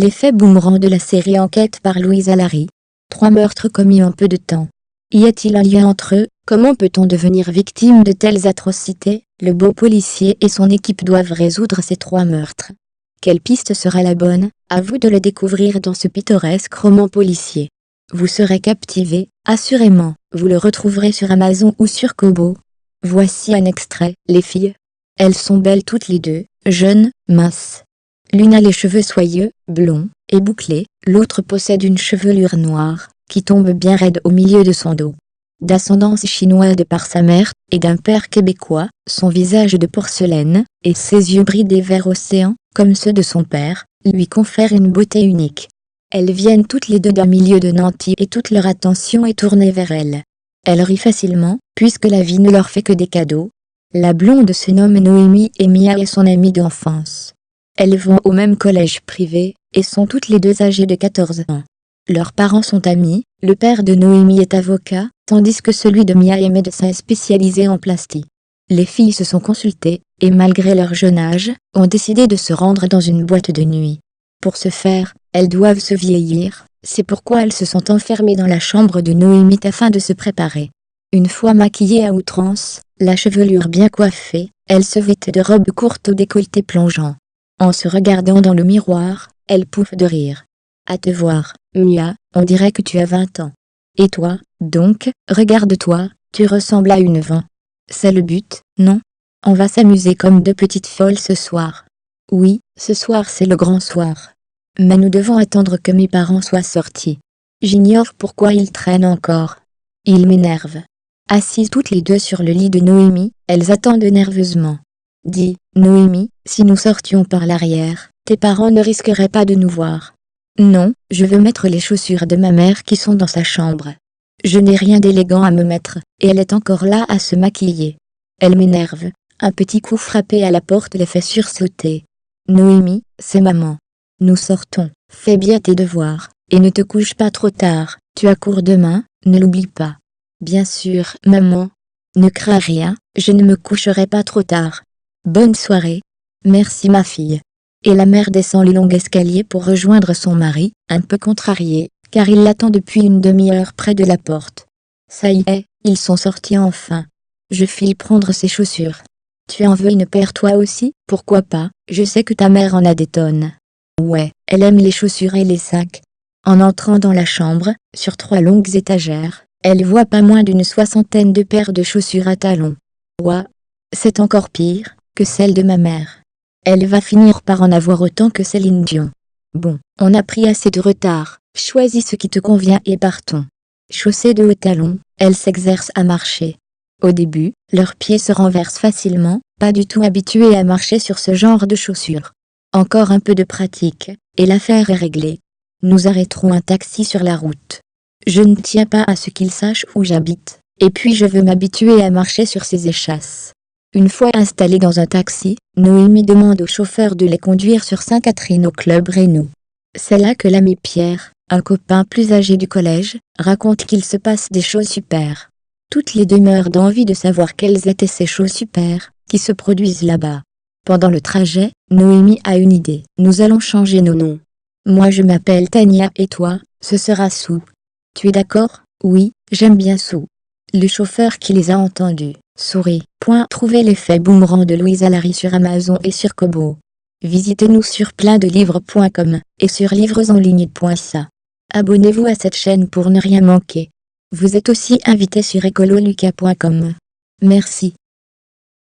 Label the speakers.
Speaker 1: L'effet boomerang de la série Enquête par Louise Alary. 3 meurtres commis en peu de temps. Y a-t-il un lien entre eux? Comment peut-on devenir victime de telles atrocités? Le beau policier et son équipe doivent résoudre ces 3 meurtres. Quelle piste sera la bonne? À vous de le découvrir dans ce pittoresque roman policier. Vous serez captivé, assurément. Vous le retrouverez sur Amazon ou sur Kobo. Voici un extrait. Les filles. Elles sont belles toutes les deux, jeunes, minces. L'une a les cheveux soyeux, blonds, et bouclés, l'autre possède une chevelure noire, qui tombe bien raide au milieu de son dos. D'ascendance chinoise de par sa mère, et d'un père québécois, son visage de porcelaine, et ses yeux bridés vers océan, comme ceux de son père, lui confèrent une beauté unique. Elles viennent toutes les deux d'un milieu de nantis et toute leur attention est tournée vers elle. Elle rit facilement, puisque la vie ne leur fait que des cadeaux. La blonde se nomme Noémie et Mia est son amie d'enfance. Elles vont au même collège privé, et sont toutes les deux âgées de 14 ans. Leurs parents sont amis, le père de Noémie est avocat, tandis que celui de Mia est médecin spécialisé en plastie. Les filles se sont consultées, et malgré leur jeune âge, ont décidé de se rendre dans une boîte de nuit. Pour ce faire, elles doivent se vieillir, c'est pourquoi elles se sont enfermées dans la chambre de Noémie afin de se préparer. Une fois maquillées à outrance, la chevelure bien coiffée, elles se vêtent de robes courtes au décolleté plongeant. En se regardant dans le miroir, elles pouffent de rire. À te voir, Mia, on dirait que tu as 20 ans. Et toi, donc, regarde-toi, tu ressembles à une 20. C'est le but, non? On va s'amuser comme 2 petites folles ce soir. Oui, ce soir c'est le grand soir. Mais nous devons attendre que mes parents soient sortis. J'ignore pourquoi ils traînent encore. Ils m'énervent. Assises toutes les deux sur le lit de Noémie, elles attendent nerveusement. Dis, Noémie, si nous sortions par l'arrière, tes parents ne risqueraient pas de nous voir. Non, je veux mettre les chaussures de ma mère qui sont dans sa chambre. Je n'ai rien d'élégant à me mettre, et elle est encore là à se maquiller. Elle m'énerve. Un petit coup frappé à la porte les fait sursauter. Noémie, c'est maman. Nous sortons, fais bien tes devoirs, et ne te couche pas trop tard, tu as cours demain, ne l'oublie pas. Bien sûr, maman. Ne crains rien, je ne me coucherai pas trop tard. Bonne soirée. Merci ma fille. Et la mère descend le long escalier pour rejoindre son mari, un peu contrarié, car il l'attend depuis une demi-heure près de la porte. Ça y est, ils sont sortis enfin. Je file prendre ses chaussures. Tu en veux une paire toi aussi? Pourquoi pas, je sais que ta mère en a des tonnes. Ouais, elle aime les chaussures et les sacs. En entrant dans la chambre, sur 3 longues étagères, elle voit pas moins d'une 60aine de paires de chaussures à talons. Ouah, c'est encore pire que celle de ma mère. Elle va finir par en avoir autant que Céline Dion. Bon, on a pris assez de retard, choisis ce qui te convient et partons. Chaussées de hauts talons, elles s'exercent à marcher. Au début, leurs pieds se renversent facilement, pas du tout habitués à marcher sur ce genre de chaussures. Encore un peu de pratique, et l'affaire est réglée. Nous arrêterons un taxi sur la route. Je ne tiens pas à ce qu'ils sachent où j'habite, et puis je veux m'habituer à marcher sur ces échasses. Une fois installés dans un taxi, Noémie demande au chauffeur de les conduire sur Sainte-Catherine au club Reno. C'est là que l'ami Pierre, un copain plus âgé du collège, raconte qu'il se passe des choses super. Toutes les 2 meurent d'envie de savoir quelles étaient ces choses super, qui se produisent là-bas. Pendant le trajet, Noémie a une idée. Nous allons changer nos noms. Moi je m'appelle Tania et toi, ce sera Sue. Tu es d'accord? Oui, j'aime bien Sue. Le chauffeur qui les a entendus, sourit. Trouvez l'effet boomerang de Louise Alary sur Amazon et sur Kobo. Visitez-nous sur pleinddelivres.com, et sur livresenligne.ca. Abonnez-vous à cette chaîne pour ne rien manquer. Vous êtes aussi invité sur ecololuca.com. Merci.